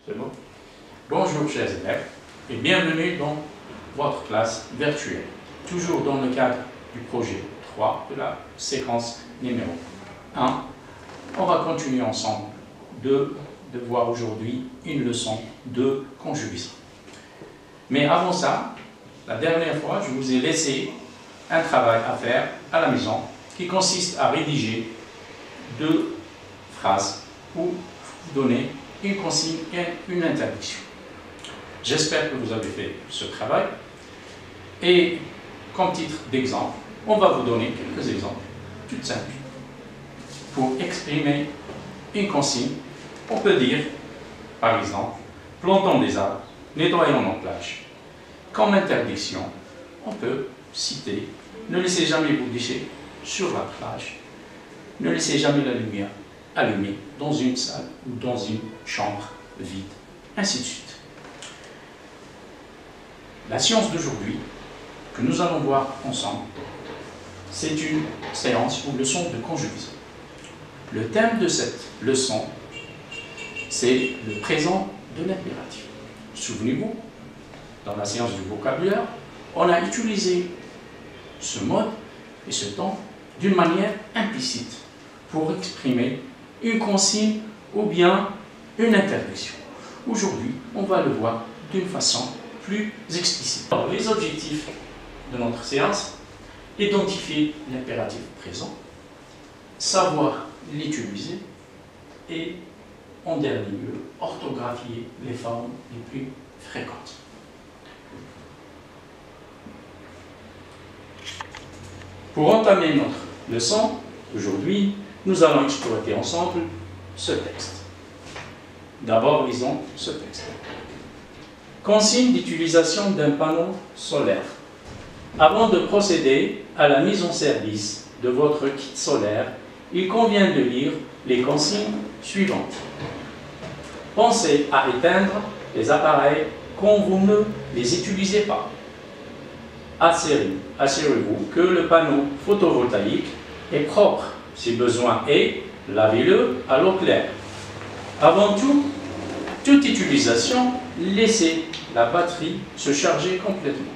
C'est bon? Bonjour chers élèves et bienvenue dans votre classe virtuelle. Toujours dans le cadre du projet 3 de la séquence numéro 1. On va continuer ensemble de voir aujourd'hui une leçon de conjugaison. Mais avant ça, la dernière fois, je vous ai laissé un travail à faire à la maison qui consiste à rédiger 2 phrases pour donner une consigne et une interdiction. J'espère que vous avez fait ce travail. Et comme titre d'exemple, on va vous donner quelques exemples tout simples. Pour exprimer une consigne, on peut dire, par exemple, plantons des arbres, nettoyons nos plages. Comme interdiction, on peut citer, ne laissez jamais vos déchets sur la plage, ne laissez jamais la lumière allumée dans une salle ou dans une chambre vide, ainsi de suite. La science d'aujourd'hui, que nous allons voir ensemble, c'est une séance ou leçon de conjugaison. Le thème de cette leçon, c'est le présent de l'impératif. Souvenez-vous, dans la séance du vocabulaire, on a utilisé ce mode et ce temps d'une manière implicite pour exprimer une consigne ou bien une interdiction. Aujourd'hui, on va le voir d'une façon plus explicite. Alors, les objectifs de notre séance: identifier l'impératif présent, savoir l'utiliser et, en dernier lieu, orthographier les formes les plus fréquentes. Pour entamer notre leçon, aujourd'hui, nous allons exploiter ensemble ce texte. D'abord, lisons ce texte. Consigne d'utilisation d'un panneau solaire. Avant de procéder à la mise en service de votre kit solaire, il convient de lire les consignes suivantes. Pensez à éteindre les appareils quand vous ne les utilisez pas. Assurez-vous que le panneau photovoltaïque est propre. Si besoin est, lavez-le à l'eau claire. Avant toute utilisation, laissez la batterie se charger complètement.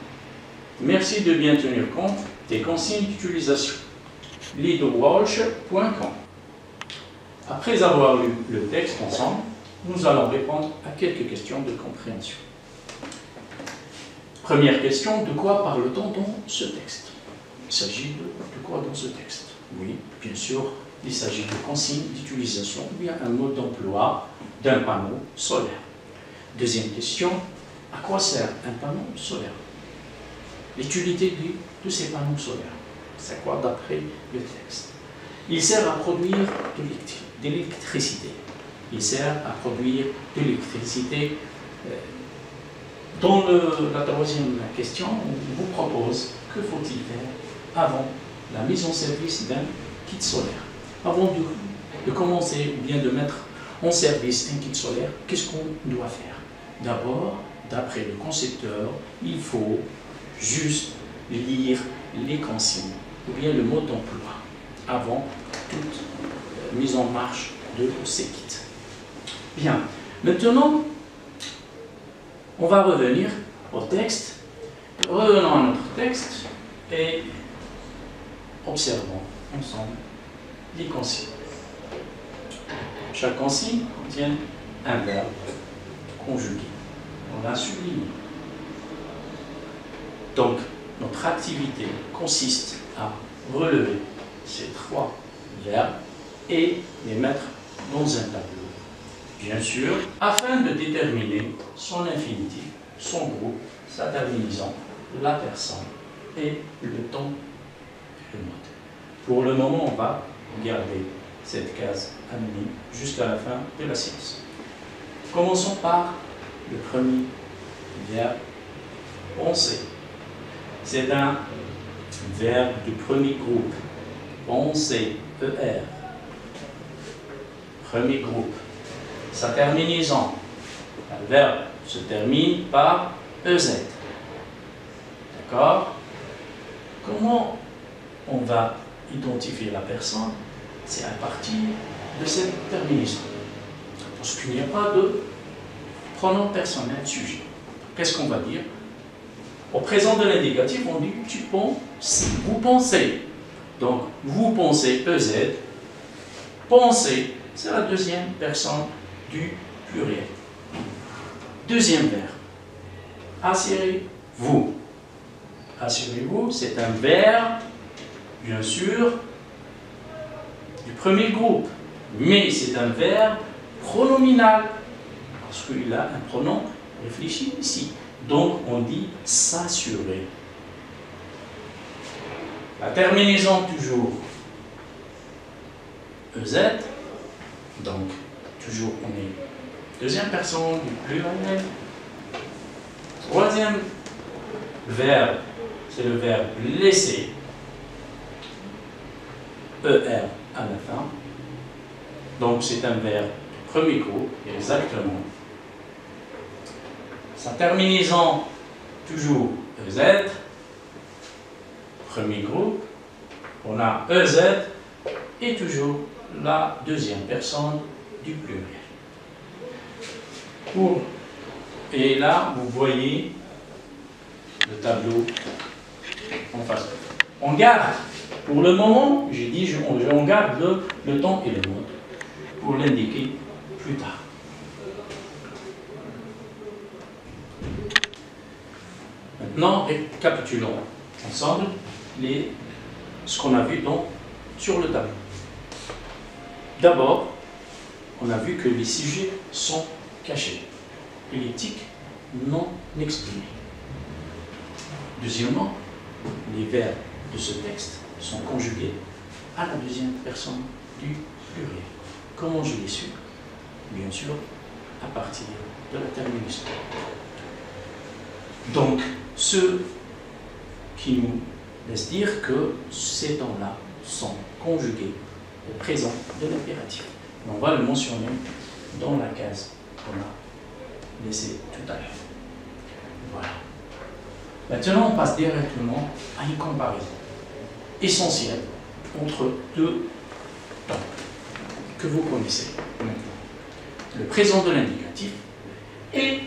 Merci de bien tenir compte des consignes d'utilisation. lidowalsh.com. Après avoir lu le texte ensemble, nous allons répondre à quelques questions de compréhension. Première question, de quoi parle-t-on dans ce texte? Il s'agit de quoi dans ce texte? Oui, bien sûr, il s'agit de consignes d'utilisation ou bien un mode d'emploi d'un panneau solaire. Deuxième question, à quoi sert un panneau solaire? L'utilité de ces panneaux solaires, c'est quoi d'après le texte? Il sert à produire de l'électricité. Il sert à produire de l'électricité. Dans la troisième question, on vous propose que faut-il faire avant la mise en service d'un kit solaire. Avant de commencer ou bien de mettre en service un kit solaire, qu'est-ce qu'on doit faire? D'abord, d'après le concepteur, il faut juste lire les consignes ou bien le mode d'emploi avant toute mise en marche de ces kits. Bien, maintenant, on va revenir au texte. Revenons à notre texte et observons ensemble les consignes. Chaque consigne contient un verbe conjugué. On l'a souligné. Donc, notre activité consiste à relever ces 3 verbes et les mettre dans un tableau. Bien sûr, afin de déterminer son infinitif, son groupe, sa terminaison, la personne et le temps et le mode. Pour le moment, on va garder cette case anonyme jusqu'à la fin de la séance. Commençons par le premier verbe, penser. C'est un verbe du premier groupe. Penser, ER. Premier groupe. Sa terminaison. Le verbe se termine par EZ. D'accord? Comment on va identifier la personne? C'est à partir de cette terminaison. Parce qu'il n'y a pas de pronom personnel sujet. Qu'est-ce qu'on va dire? Au présent de l'indicatif, on dit tu penses, vous pensez. Donc, vous pensez, EZ, pensez, c'est la deuxième personne du pluriel. Deuxième verbe, assurez-vous. Assurez-vous, c'est un verbe, bien sûr, du premier groupe, mais c'est un verbe pronominal, parce qu'il a un pronom réfléchi ici. Donc, on dit s'assurer. La terminaison, toujours EZ, donc, toujours, on est deuxième personne du pluriel. Troisième verbe, c'est le verbe laisser, ER à la fin. Donc, c'est un verbe du premier groupe, exactement. Sa terminaison, toujours EZ, premier groupe. On a EZ et toujours la deuxième personne du pluriel. Et là, vous voyez le tableau en face. On garde, pour le moment, j'ai dit, on garde le temps et le mode pour l'indiquer plus tard. Maintenant, récapitulons ensemble ce qu'on a vu sur le tableau. D'abord, on a vu que les sujets sont cachés et les tics non exprimés. Deuxièmement, les verbes de ce texte sont conjugués à la deuxième personne du pluriel. Comment je l'ai su? Bien sûr, à partir de la terminaison. Donc, ce qui nous laisse dire que ces temps-là sont conjugués au présent de l'impératif. On va le mentionner dans la case qu'on a laissée tout à l'heure. Voilà. Maintenant, on passe directement à une comparaison essentielle entre deux temps que vous connaissez maintenant. Le présent de l'indicatif et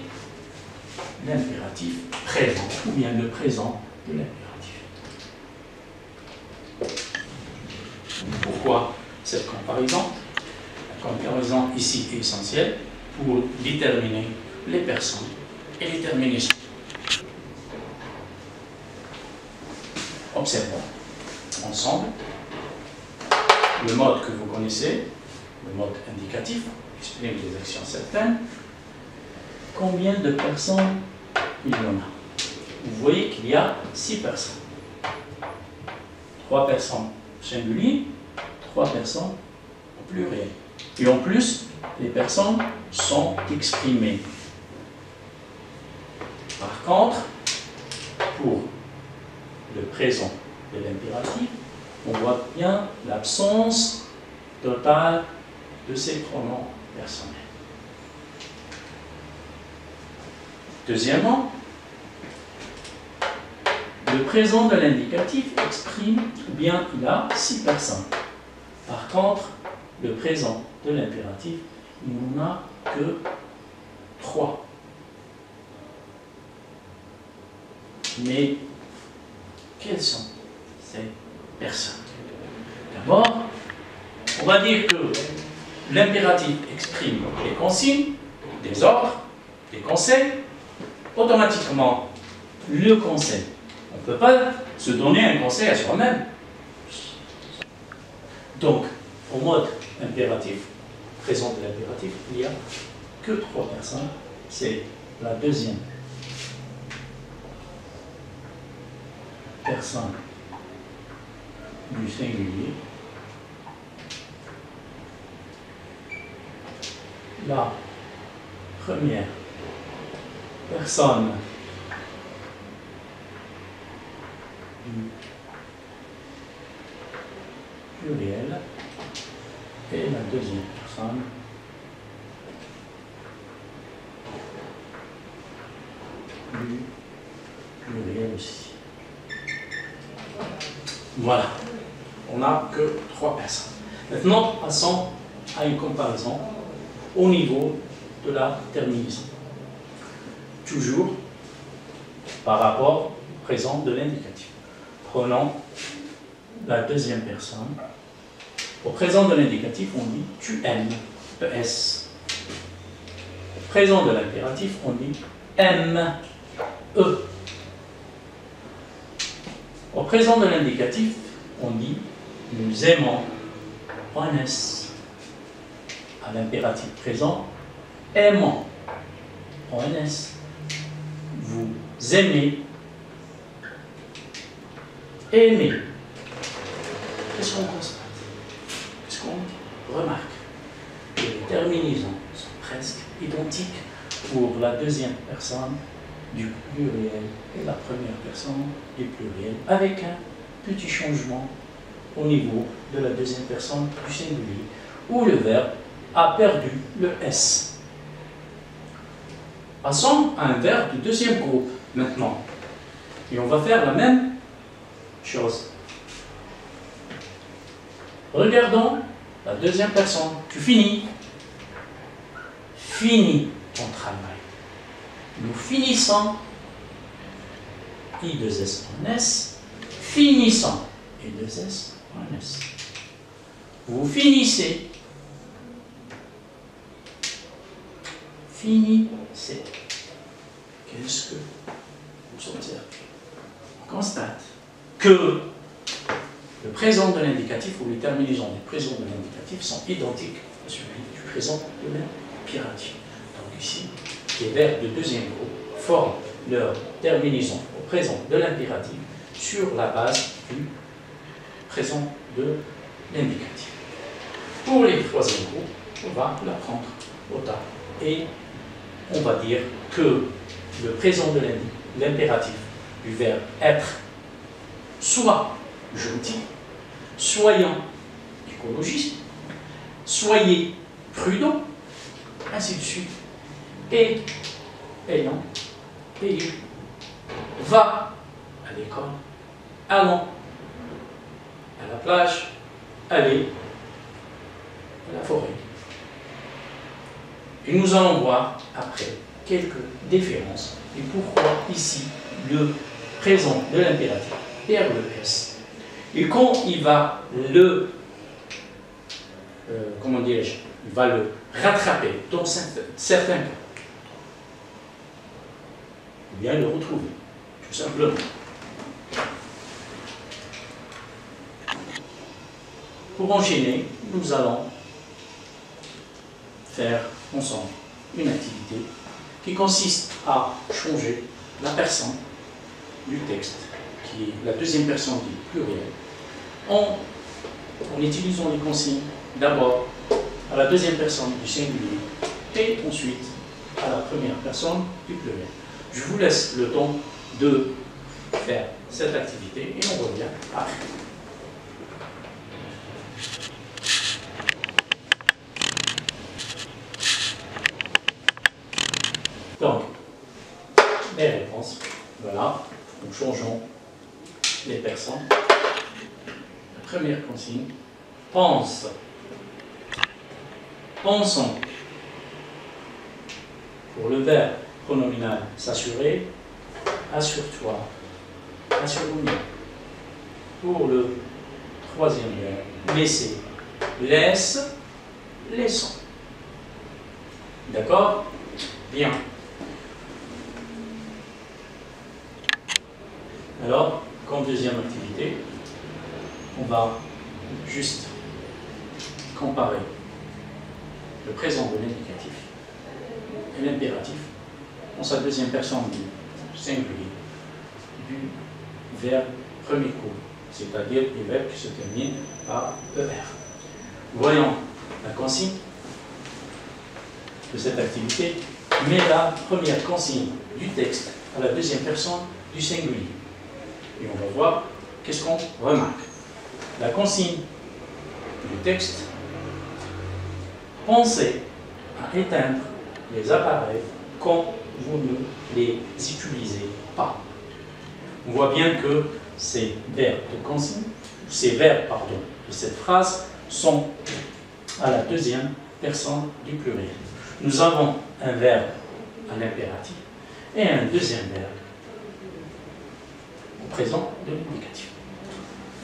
l'impératif présent, ou bien le présent de l'impératif. Pourquoi cette comparaison? La comparaison ici est essentielle pour déterminer les personnes et les terminaisons. Observons ensemble le mode que vous connaissez, le mode indicatif, exprime des actions certaines. Combien de personnes il y en a? Vous voyez qu'il y a 6 personnes. 3 personnes singulier, 3 personnes au pluriel. Et en plus, les personnes sont exprimées. Par contre, pour le présent de l'impératif, on voit bien l'absence totale de ces pronoms personnels. Deuxièmement, le présent de l'indicatif exprime bien il a 6 personnes. Par contre, le présent de l'impératif, il n'en a que 3. Mais quelles sont ces personnes? D'abord, on va dire que l'impératif exprime des consignes, des ordres, des conseils. Automatiquement, le conseil, on ne peut pas se donner un conseil à soi-même. Donc, au mode impératif, présent de l'impératif, il n'y a que 3 personnes. C'est la deuxième personne du singulier, la première personne du pluriel et la deuxième personne du pluriel aussi. Voilà, on n'a que 3 personnes. Maintenant, passons à une comparaison au niveau de la terminaison. toujours par rapport au présent de l'indicatif. Prenons la deuxième personne. Au présent de l'indicatif, on dit tu aimes, ES. Au présent de l'impératif, on dit aime, E. Au présent de l'indicatif, on dit nous aimons, ONS. À l'impératif présent, aimons, ONS. Vous aimez, aimez. Qu'est-ce qu'on constate? Qu'est-ce qu'on remarque? Que les terminaisons sont presque identiques pour la deuxième personne du pluriel et la première personne du pluriel, avec un petit changement au niveau de la deuxième personne du singulier, où le verbe a perdu le S. Passons à un verbe du deuxième groupe maintenant. Et on va faire la même chose. Regardons la deuxième personne. Tu finis. Finis ton travail. Nous finissons. I2S en S. Finissons. I2S en S. Vous finissez. Finissez. Qu'est-ce que vous observez? On constate que le présent de l'indicatif ou les terminaisons du présent de l'indicatif sont identiques à celui du présent de l'impératif. Donc ici, les verbes de deuxième groupe forment leur terminaison au présent de l'impératif sur la base du présent de l'indicatif. Pour les troisième groupes, on va l'apprendre au tas. Et on va dire que le présent de l'impératif du verbe être soit gentil, soyons écologistes, soyez prudents, ainsi de suite, et ayant payé, va à l'école, allons à la plage, allez à la forêt. Et nous allons voir après quelques différences et pourquoi ici le présent de l'impératif perd le S. Et quand il va le, comment dirais-je, il va le rattraper dans certains cas, ou bien le retrouver, tout simplement. Pour enchaîner, nous allons faire ensemble une activité qui consiste à changer la personne du texte, qui est la deuxième personne du pluriel, en utilisant les consignes d'abord à la deuxième personne du singulier et ensuite à la première personne du pluriel. Je vous laisse le temps de faire cette activité et on revient après. Donc, les réponses, voilà, nous changeons les personnes. La première consigne, pense. Pensons. Pour le verbe pronominal s'assurer, assure-toi, assure-nous. Pour le troisième verbe, laisser, laisse, laissons. D'accord? Bien. Alors, comme deuxième activité, on va juste comparer le présent de l'indicatif et l'impératif en sa deuxième personne du singulier du verbe premier coup, c'est-à-dire les verbes qui se terminent par ER. Voyons la consigne de cette activité, mais la première consigne du texte à la deuxième personne du singulier. Et on va voir qu'est-ce qu'on remarque. La consigne du texte, pensez à éteindre les appareils quand vous ne les utilisez pas. On voit bien que ces verbes de consigne, ces verbes, pardon, de cette phrase sont à la deuxième personne du pluriel. Nous avons un verbe à l'impératif et un deuxième verbe au présent de l'indicatif.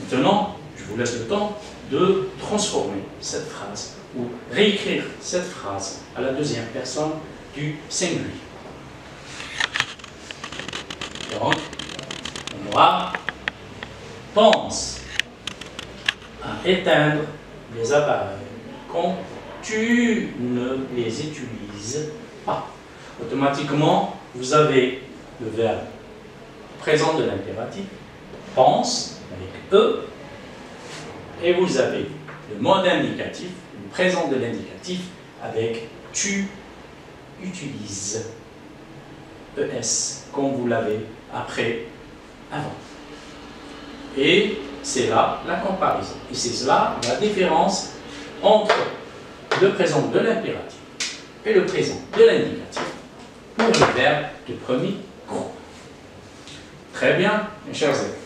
Maintenant, je vous laisse le temps de transformer cette phrase ou réécrire cette phrase à la deuxième personne du singulier. Donc, on aura pense à éteindre les appareils quand tu ne les utilises pas. Automatiquement, vous avez le verbe présent de l'impératif, pense avec E, et vous avez le mode indicatif, le présent de l'indicatif avec tu utilises, ES, comme vous l'avez après, avant. Et c'est là la comparaison. Et c'est là la différence entre le présent de l'impératif et le présent de l'indicatif pour le verbe de premier groupe. Très bien, mes chers élèves.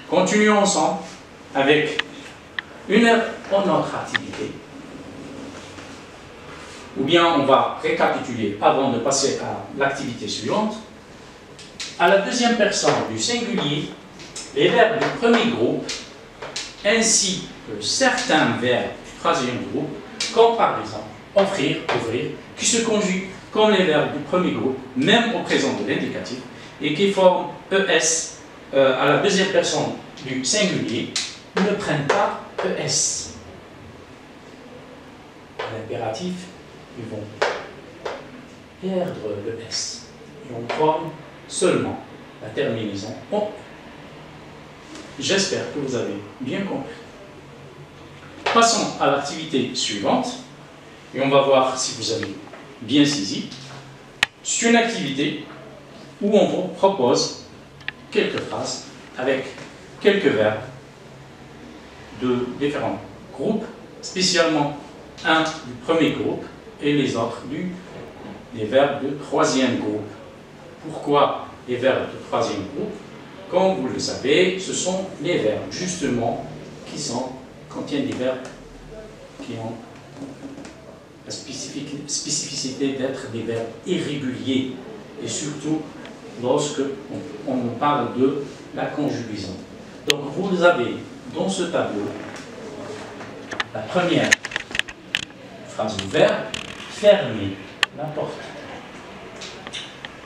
Continuons ensemble avec une autre activité. Ou bien on va récapituler avant de passer à l'activité suivante. À la deuxième personne du singulier, les verbes du premier groupe ainsi que certains verbes du troisième groupe, comme par exemple offrir, ouvrir, qui se conjuguent comme les verbes du premier groupe, même au présent de l'indicatif, et qui forment ES à la deuxième personne du singulier, ne prennent pas ES. À l'impératif, ils vont perdre le S et on forme seulement la terminaison ON. J'espère que vous avez bien compris. Passons à l'activité suivante et on va voir si vous avez bien saisi. C'est une activité où on vous propose quelques phrases avec quelques verbes de différents groupes, spécialement un du premier groupe et les autres des verbes de troisième groupe. Pourquoi les verbes de troisième groupe? Comme vous le savez, ce sont les verbes justement qui contiennent des verbes qui ont la spécificité d'être des verbes irréguliers et surtout lorsque on parle de la conjugaison. Donc vous avez dans ce tableau la première phrase du verbe, fermer la porte,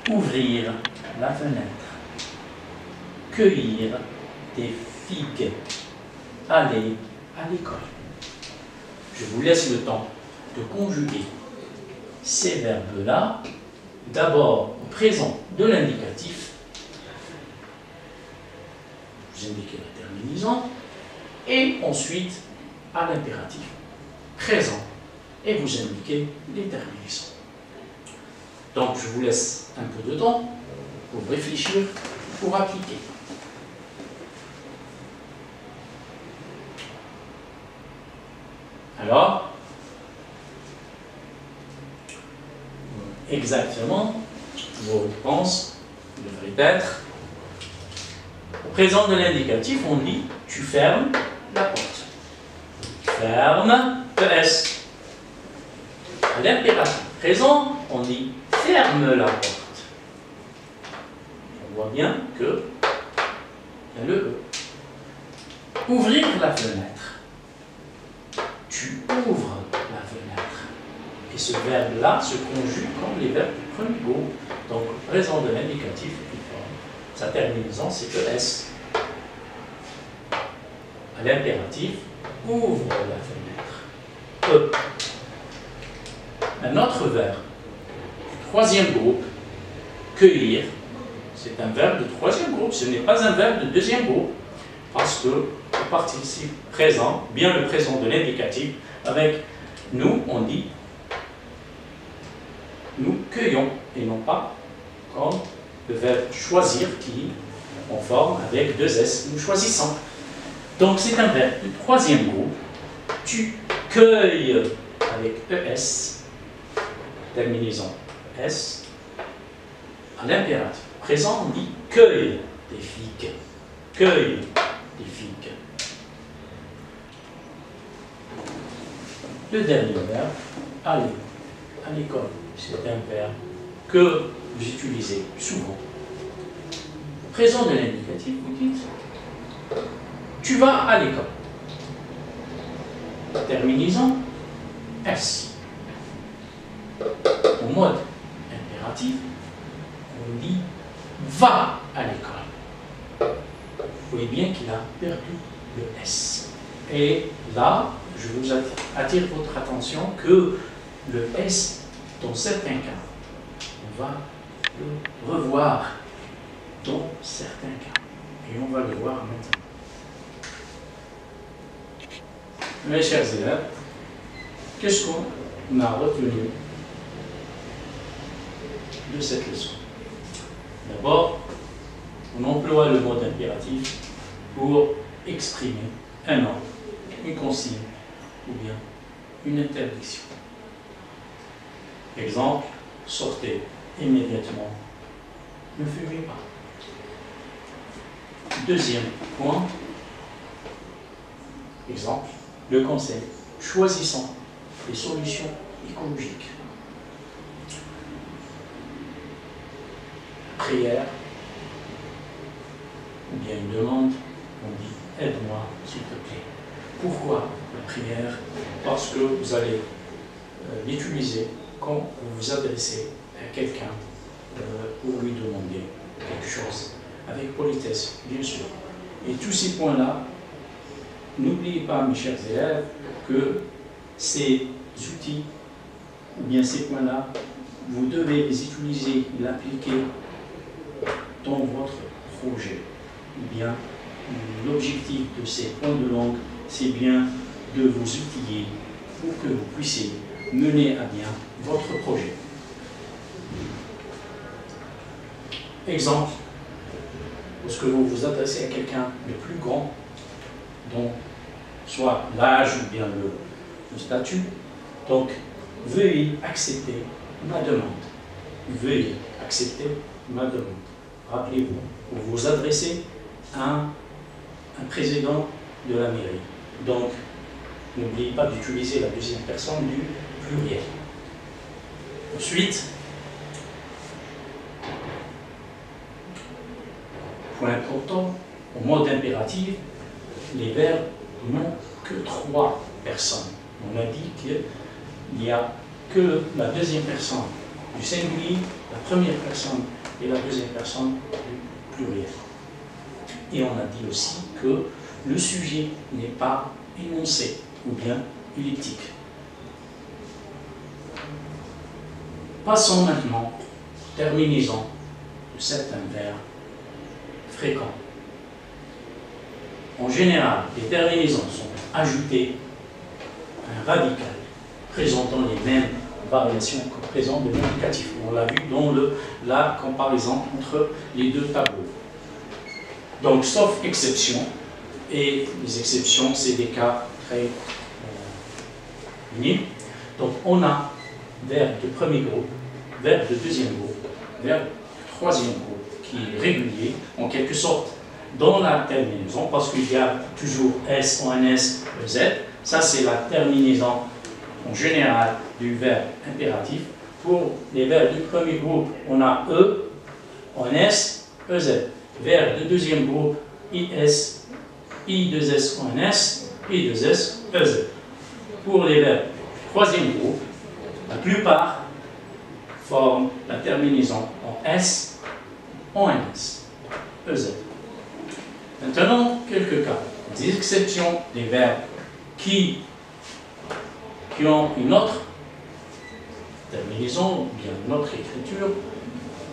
ouvrir la fenêtre, cueillir des figues, aller à l'école. Je vous laisse le temps de conjuguer ces verbes-là, d'abord au présent de l'indicatif, vous indiquez la terminaison, et ensuite à l'impératif présent, et vous indiquez les terminaisons. Donc je vous laisse un peu de temps pour réfléchir, pour appliquer. Alors, exactement, vos réponses devraient être au présent de l'indicatif, on dit tu fermes la porte. Ferme, ES. À l'impératif présent, on dit ferme la porte. On voit bien que il y a le E. Ouvrir la fenêtre. Tu ouvres la fenêtre. Et ce verbe-là se conjugue comme les verbes du premier groupe. Donc, présent de l'indicatif, sa terminaison, c'est ES. À l'impératif, ouvre la fenêtre. E. Un autre verbe du troisième groupe, cueillir, c'est un verbe de troisième groupe, ce n'est pas un verbe de deuxième groupe, parce que le participe présent, bien le présent de l'indicatif, avec nous, on dit nous cueillons, et non pas comme le verbe choisir qui on forme avec deux S, nous choisissons. Donc c'est un verbe du troisième groupe, tu cueilles avec ES, terminaison S, à l'impératif. Présent, on dit cueille des figues. Cueille des figues. Le dernier verbe, aller à l'école. C'est un verbe que vous utilisez souvent. Présent de l'indicatif, vous dites tu vas à l'école. Terminaison S. Au mode impératif, on dit va à l'école. Vous voyez bien qu'il a perdu le S. Et là, je vous attire votre attention que le S, dans certains cas, on va le revoir dans certains cas. Et on va le voir maintenant. Mes chers élèves, qu'est-ce qu'on a retenu de cette leçon? D'abord, on emploie le mode impératif pour exprimer un ordre, une consigne ou bien une interdiction. Exemple, sortez immédiatement, ne fumez pas. Deuxième point, exemple, le conseil, choisissons des solutions écologiques. Prière, ou bien une demande, on dit aide-moi s'il te plaît. Pourquoi la prière? Parce que vous allez l'utiliser quand vous vous adressez à quelqu'un pour lui demander quelque chose, avec politesse, bien sûr. Et tous ces points-là, n'oubliez pas, mes chers élèves, que ces outils, ou bien ces points-là, vous devez les utiliser, l'appliquer dans votre projet. Ou bien, l'objectif de ces points de langue, c'est bien de vous outiller pour que vous puissiez mener à bien votre projet. Exemple, lorsque vous vous adressez à quelqu'un de plus grand, dont soit l'âge ou bien le statut, donc veuillez accepter ma demande. Veuillez accepter ma demande. Rappelez-vous, vous vous adressez à un président de la mairie. Donc, n'oubliez pas d'utiliser la deuxième personne du pluriel. Ensuite, point important, au mode impératif, les verbes n'ont que 3 personnes. On a dit qu'il n'y a que la deuxième personne du singulier, la première personne et la deuxième personne du pluriel. Et on a dit aussi que le sujet n'est pas énoncé ou bien elliptique. Passons maintenant aux terminaisons de certains verbes fréquents. En général, les terminaisons sont ajoutées à un radical présentant les mêmes variations que présente le indicatif. On l'a vu dans la comparaison entre les deux tableaux. Donc, sauf exception, et les exceptions, c'est des cas très minimes. Donc, on a verbe de premier groupe, verbe de deuxième groupe, verbe de troisième groupe, qui est régulier, en quelque sorte, dans la terminaison, parce qu'il y a toujours S, ONS, EZ. Ça, c'est la terminaison en général du verbe impératif. Pour les verbes du premier groupe, on a E, ONS, EZ. Verbe de deuxième groupe, IS, I2S, ONS, I2S, EZ. Pour les verbes du troisième groupe, la plupart forment la terminaison en S, ONS, EZ. Maintenant, quelques cas. Des exceptions des verbes qui ont une autre terminaison, ou bien une autre écriture,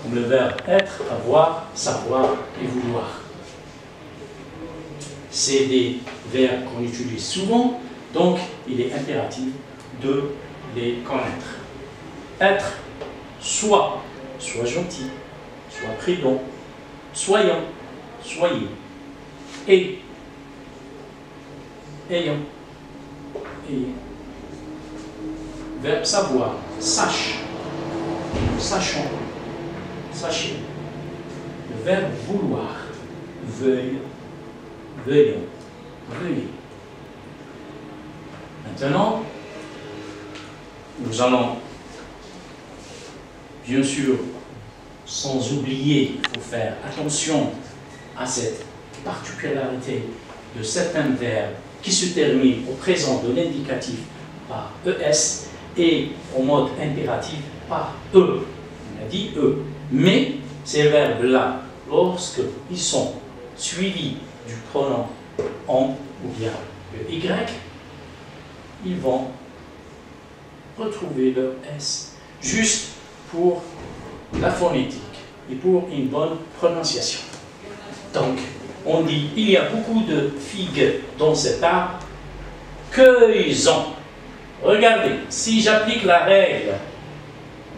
comme le verbe être, avoir, savoir et vouloir. C'est des verbes qu'on utilise souvent, donc il est impératif de les connaître. Être, soit gentil, soit prudent, soyons, soyez. Et, ayant, ayez. Verbe savoir, sache, sachons, sachez. Le verbe vouloir, veuille, veuillons, veuillez. Maintenant, nous allons bien sûr, sans oublier, il faut faire attention à cette particularité de certains verbes qui se terminent au présent de l'indicatif par ES et au mode impératif par E. On a dit E. Mais ces verbes-là, lorsqu'ils sont suivis du pronom on ou bien le Y, ils vont retrouver leur S juste pour la phonétique et pour une bonne prononciation. Donc, on dit, il y a beaucoup de figues dans cet arbre, cueillons. Regardez, si j'applique la règle,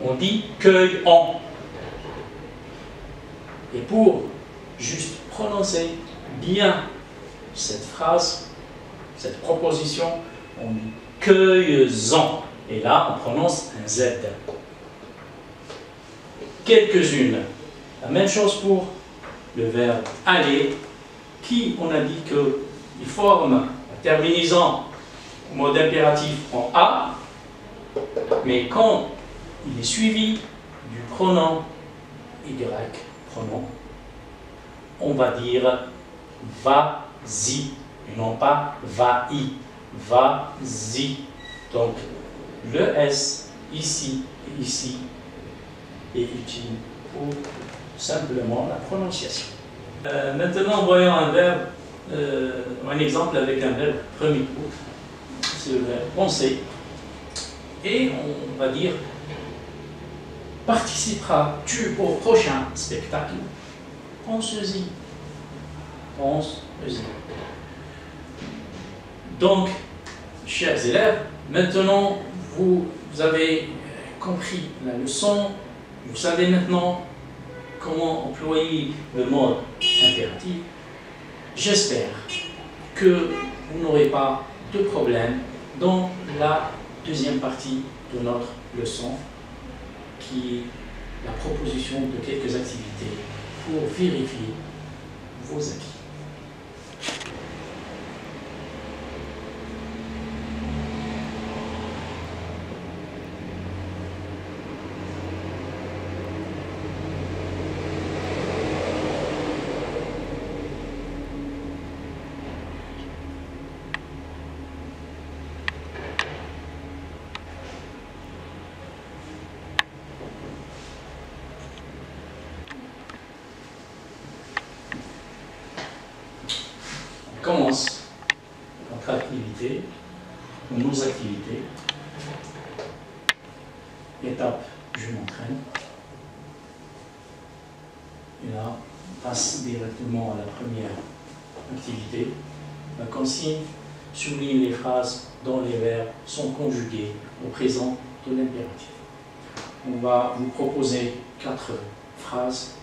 on dit cueillons. Et pour juste prononcer bien cette phrase, cette proposition, on dit cueillons. Et là, on prononce un Z. Quelques-unes. La même chose pour le verbe aller, qui, on a dit qu'il forme la terminaison au mode impératif en A, mais quand il est suivi du pronom Y, pronom, on va dire va-y, et non pas va-y, va-y. Donc, le S ici et ici est utile pour simplement la prononciation. Maintenant, voyons un verbe, un exemple avec un verbe premier groupe. C'est le verbe penser. Et on va dire, participeras-tu au prochain spectacle? Pense-y. Pense-y. Donc, chers élèves, maintenant, vous avez compris la leçon. Vous savez maintenant comment employer le mode impératif. J'espère que vous n'aurez pas de problème dans la deuxième partie de notre leçon, qui est la proposition de quelques activités pour vérifier vos acquis. On commence notre activité, ou nos activités. Étape, je m'entraîne. Et là, on passe directement à la première activité. La consigne souligne les phrases dont les verbes sont conjugués au présent de l'impératif. On va vous proposer 4 phrases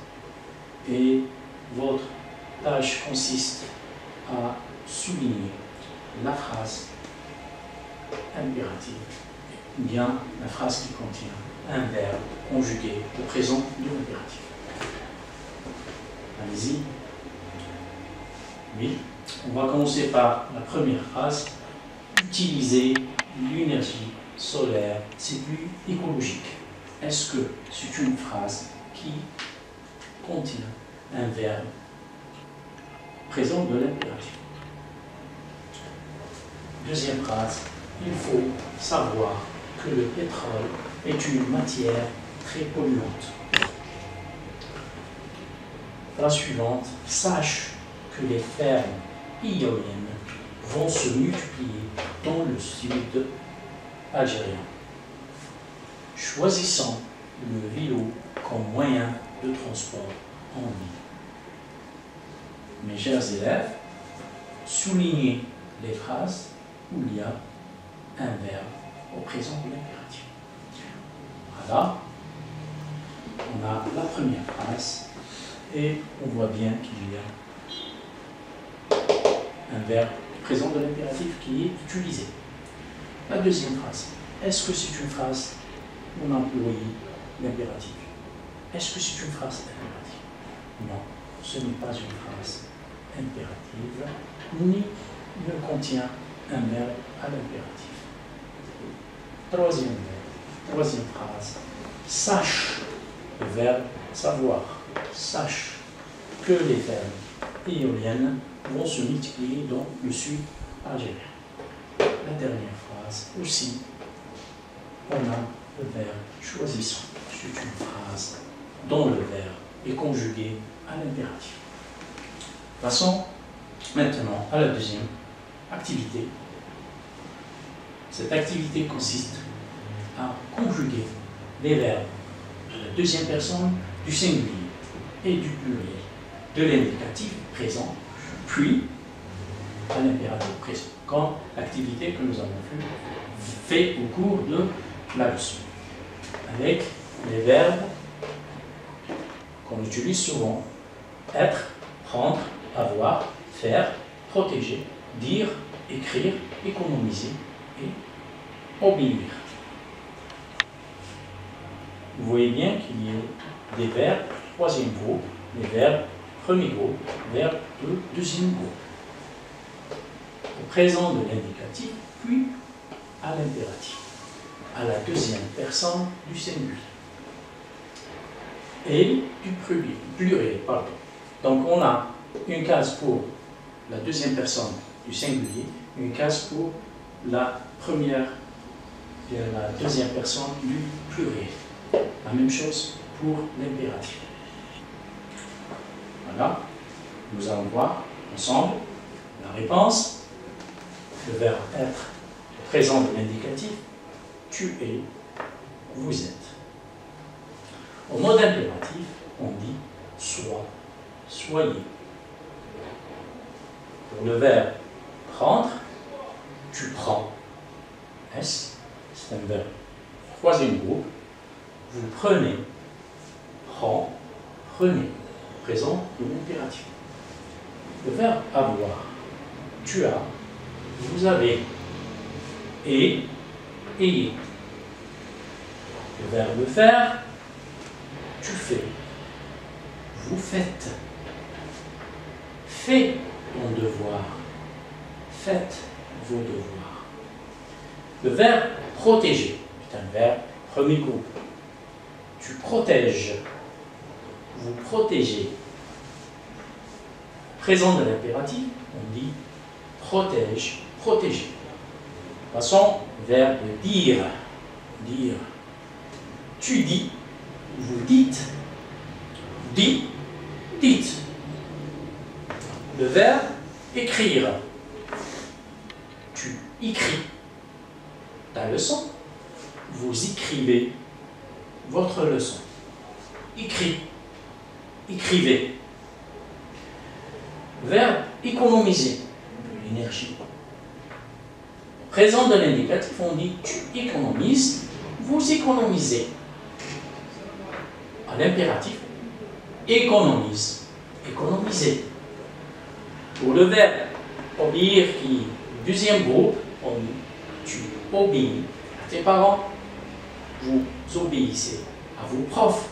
et votre tâche consiste à souligner la phrase impérative, ou bien la phrase qui contient un verbe conjugué au présent de l'impératif. Allez-y. Oui, on va commencer par la première phrase. Utiliser l'énergie solaire, c'est plus écologique. Est-ce que c'est une phrase qui contient un verbe présent de l'impératif? Deuxième phrase, il faut savoir que le pétrole est une matière très polluante. La suivante, sache que les fermes éoliennes vont se multiplier dans le sud algérien. Choisissons le vélo comme moyen de transport en ville. Mes chers élèves, soulignez les phrases où il y a un verbe au présent de l'impératif. Voilà, on a la première phrase et on voit bien qu'il y a un verbe présent de l'impératif qui est utilisé. La deuxième phrase, est-ce que c'est une phrase où on emploie l'impératif? Est-ce que c'est une phrase impérative? Non, ce n'est pas une phrase impérative, ni ne contient un verbe à l'impératif. Troisième phrase, sache verbe savoir. Sache que les verbes éoliennes vont se multiplier dans le sud algérien. La dernière phrase aussi, on a le verbe choisissant. C'est une phrase dont le verbe est conjugué à l'impératif. Passons maintenant à la deuxième activité. Cette activité consiste à conjuguer les verbes de la deuxième personne du singulier et du pluriel, de l'indicatif présent, puis à l'impératif présent, comme activité que nous avons fait au cours de la leçon, avec les verbes qu'on utilise souvent: être, prendre, avoir, faire, protéger, dire, écrire, économiser et obéir. Vous voyez bien qu'il y a des verbes, troisième groupe, les verbes, premier groupe, verbes de deuxième groupe. Au présent de l'indicatif, puis à l'impératif, à la deuxième personne du singulier et du pluriel. Pardon. Donc on a une case pour la deuxième personne du singulier, une case pour la deuxième personne du pluriel. La même chose pour l'impératif. Voilà, nous allons voir ensemble la réponse. Le verbe être présent de l'indicatif, tu es, vous êtes. Au mode impératif, on dit sois, soyez. Pour le verbe prendre, tu prends. S, c'est un verbe troisième groupe. Vous prenez, prends, prenez. Présent de l'impératif. Le verbe avoir, tu as, vous avez, et, ayez. Le verbe faire, tu fais, vous faites. Fais ton devoir, faites vos devoirs. Le verbe protéger est un verbe premier groupe. Tu protèges, vous protégez. Présent de l'impératif, on dit protège, protéger. Passons au verbe dire. Dire. Tu dis, vous dites. Dis, dites. Le verbe écrire. Tu écris ta leçon. Vous écrivez votre leçon. Écris. Écrivez. Verbe économiser, de l'énergie. Présent de l'indicatif, on dit tu économises, vous économisez. À l'impératif, économise, économisez. Pour le verbe obéir, qui est le deuxième groupe, on dit tu obéis à tes parents, vous obéissez à vos profs.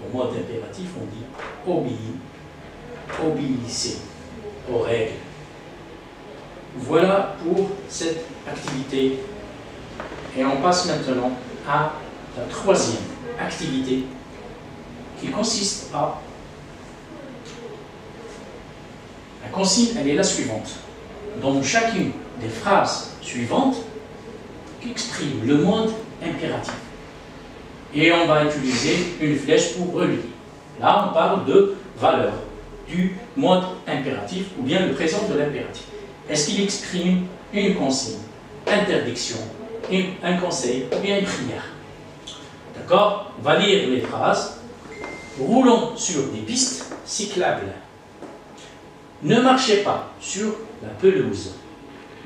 Au mode impératif, on dit obéis, obéissez aux règles. Voilà pour cette activité. Et on passe maintenant à la troisième activité qui consiste à... La consigne, elle est la suivante. Dans chacune des phrases suivantes qui expriment le mode impératif. Et on va utiliser une flèche pour relier. Là, on parle de valeur du mode impératif ou bien le présent de l'impératif. Est-ce qu'il exprime une consigne, interdiction, un conseil ou bien une prière? D'accord? On va lire les phrases. Roulons sur des pistes cyclables. Ne marchez pas sur la pelouse.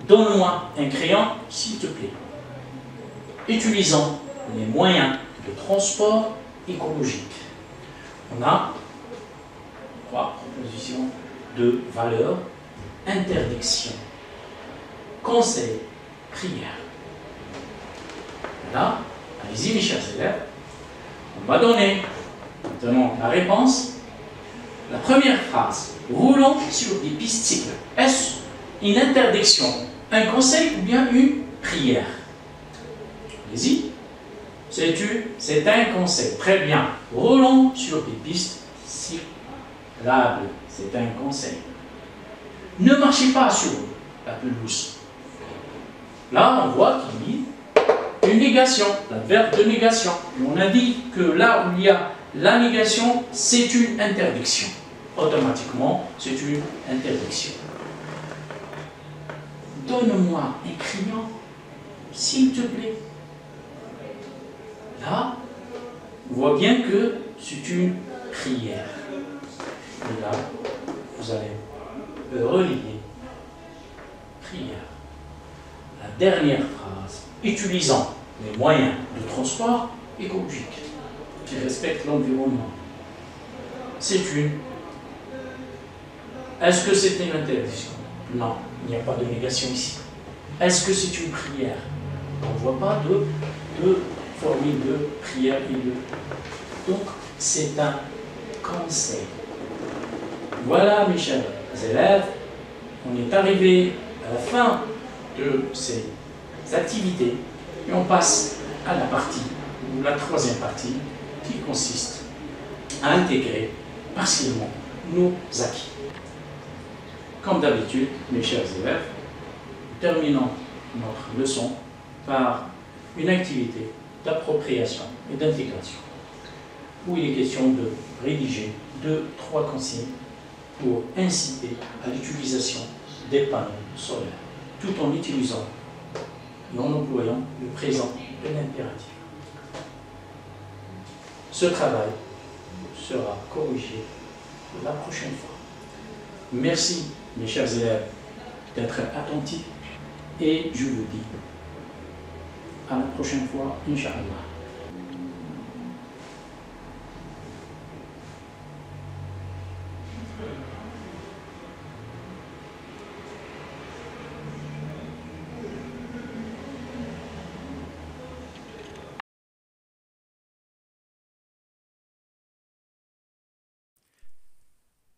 Donne-moi un crayon, s'il te plaît. Utilisons les moyens de transport écologique. On a 3 propositions de valeur: interdiction, conseil, prière. Voilà, allez-y mes chers élèves. On va donner maintenant la réponse. La première phrase: roulons sur des pistes cyclables. Est-ce une interdiction, un conseil ou bien une prière? Allez-y. C'est un conseil. Très bien. Roulons sur des pistes cyclables. C'est un conseil. Ne marchez pas sur la pelouse. Là, on voit qu'il y a une négation, l'adverbe de négation. Et on a dit que là où il y a la négation, c'est une interdiction. Automatiquement, c'est une interdiction. Donne-moi un crayon, s'il te plaît. Là, on voit bien que c'est une prière. Et là, vous allez relier prière. La dernière phrase, utilisant les moyens de transport écologiques qui respectent l'environnement. C'est une. Est-ce que c'est une interdiction? Non, il n'y a pas de négation ici. Est-ce que c'est une prière? On ne voit pas de formule de prière et de. Donc, c'est un conseil. Voilà, mes chers élèves, on est arrivé à la fin de ces activités et on passe à la partie, ou la troisième partie, qui consiste à intégrer partiellement nos acquis. Comme d'habitude, mes chers élèves, terminons notre leçon par une activité d'appropriation et d'intégration, où il est question de rédiger 2-3 consignes pour inciter à l'utilisation des panneaux solaires, tout en utilisant et en employant le présent de l'impératif. Ce travail sera corrigé la prochaine fois. Merci, mes chers élèves, d'être attentifs et je vous dis à la prochaine fois, Inch'Allah.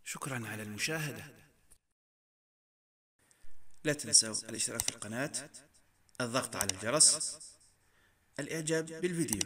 شكرا على المشاهدة. لا تنسوا الاشتراك في القناة، الضغط على الجرس، الإعجاب بالفيديو.